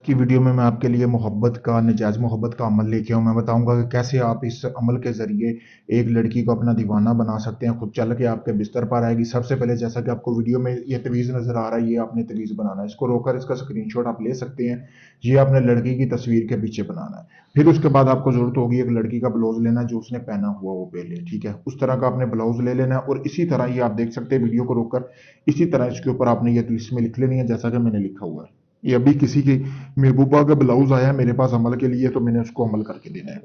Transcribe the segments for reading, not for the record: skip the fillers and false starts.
की वीडियो में मैं आपके लिए मोहब्बत का नजायज़ मोहब्बत का अमल लेके आऊँ। मैं बताऊँगा कि कैसे आप इस अमल के ज़रिए एक लड़की को अपना दीवाना बना सकते हैं, खुद चल के आपके बिस्तर पर आएगी। सबसे पहले जैसा कि आपको वीडियो में ये तवीज़ नज़र आ रहा है, ये आपने तवीज़ बनाना है। इसको रोककर इसका स्क्रीनशॉट आप ले सकते हैं। ये आपने लड़की की तस्वीर के पीछे बनाना है। फिर उसके बाद आपको ज़रूरत होगी एक लड़की का ब्लाउज़ लेना जो उसने पहना हुआ हो पहले, ठीक है? उस तरह का आपने ब्लाउज़ ले लेना है और इसी तरह ये आप देख सकते हैं वीडियो को रोककर, इसी तरह इसके ऊपर आपने ये तो इसमें लिख लेनी है जैसा कि मैंने लिखा हुआ है। ये अभी किसी की महबूबा का ब्लाउज आया है मेरे पास अमल के लिए, तो मैंने उसको अमल करके देना है।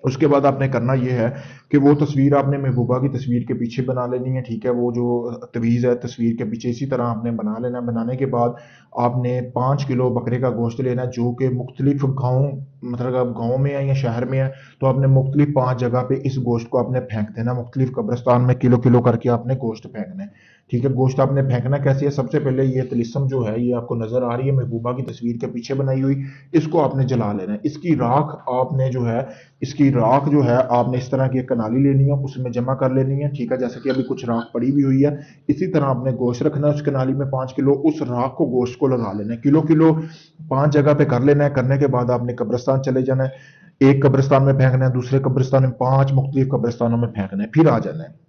उसके बाद आपने करना ये है कि वो तस्वीर आपने महबूबा की तस्वीर के पीछे बना लेनी है, ठीक है? वो जो तवीज़ है तस्वीर के पीछे इसी तरह आपने बना लेना है। बनाने के बाद आपने 5 किलो बकरे का गोश्त लेना है जो कि मुख्तलिफ गाँव, मतलब आप गाँव में है या शहर में है, तो आपने मुख्तलिफ 5 जगह पे इस गोश्त को आपने फेंक देना। मुख्तलिफ कब्रिस्तान में किलो किलो करके आपने गोश्त फेंकना है, ठीक है? गोश्त आपने फेंकना कैसे है? सबसे पहले ये तिलिस्म जो है ये आपको नजर आ रही है महबूबा की तस्वीर के पीछे बनाई हुई, इसको आपने जला लेना है। इसकी राख आपने जो है, इसकी राख जो है आपने इस तरह की एक कनाली लेनी है, उसमें जमा कर लेनी है, ठीक है? जैसे कि अभी कुछ राख पड़ी भी हुई है। इसी तरह आपने गोश्त रखना है उस कनाली में 5 किलो, उस राख को गोश्त को लगा लेना है, किलो किलो 5 जगह पे कर लेना है। करने के बाद आपने कब्रिस्तान चले जाना है। एक कब्रिस्तान में फेंकना है, दूसरे कब्रिस्तान में, 5 मुख्तलिफ कब्रिस्तानों में फेंकना है, फिर आ जाना है।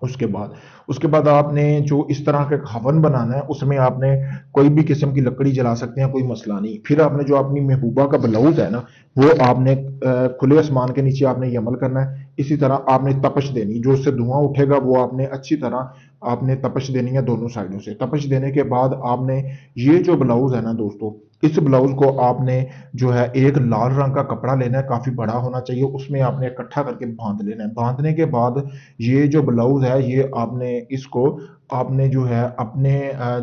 उसके बाद आपने जो इस तरह का हवन बनाना है उसमें आपने कोई भी किस्म की लकड़ी जला सकते हैं, कोई मसला नहीं। फिर आपने जो अपनी महबूबा का ब्लाउज है ना, वो आपने खुले आसमान के नीचे आपने ये अमल करना है। इसी तरह आपने तपश देनी, जो उससे धुआं उठेगा वो आपने अच्छी तरह आपने तपश देनी है दोनों साइडों से। तपश देने के बाद आपने ये जो ब्लाउज है ना दोस्तों, इस ब्लाउज को आपने जो है एक लाल रंग का कपड़ा लेना है, काफी बड़ा होना चाहिए, उसमें आपने इकट्ठा करके बांध लेना है। बांधने के बाद ये जो ब्लाउज है ये आपने इसको आपने जो है अपने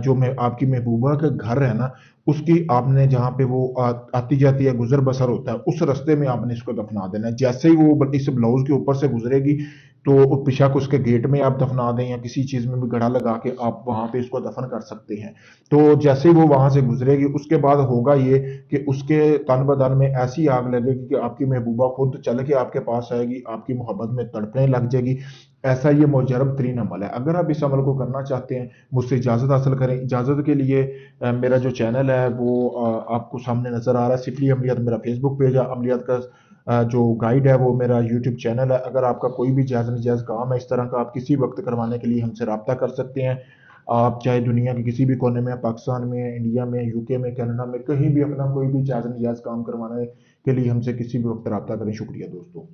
जो मैं आपकी महबूबा का घर है ना, उसकी आपने जहाँ पे वो आती जाती है, गुजर बसर होता है, उस रास्ते में आपने इसको दफना देना है। जैसे ही वो इस ब्लाउज के ऊपर से गुजरेगी तो बेशक उसके गेट में आप दफना दें या किसी चीज में भी गड़ा लगा के आप वहां पे इसको दफन कर सकते हैं। तो जैसे ही वो वहां से गुजरेगी उसके बाद होगा ये कि उसके तन बदन में ऐसी आग लगेगी कि आपकी महबूबा खुद चल के आपके पास आएगी, आपकी मोहब्बत में तड़पने लग जाएगी। ऐसा ये मुजरब तरीन अमल है। अगर आप इस अमल को करना चाहते हैं, मुझसे इजाज़त हासिल करें। इजाज़त के लिए मेरा जो चैनल है वो आपको सामने नज़र आ रहा है। सिफली अमलियात मेरा फेसबुक पेज है। अमलियात का जो गाइड है वो मेरा यूट्यूब चैनल है। अगर आपका कोई भी जायज़ नजायज़ काम है इस तरह का, आप किसी वक्त करवाने के लिए हमसे रब्ता कर सकते हैं। आप चाहे दुनिया के किसी भी कोने में, पाकिस्तान में, इंडिया में, यूके में, कनाडा में, कहीं भी अपना कोई भी जायज़ नजायज़ काम करवाने के लिए हमसे किसी भी वक्त रब्ता करें। शुक्रिया दोस्तों।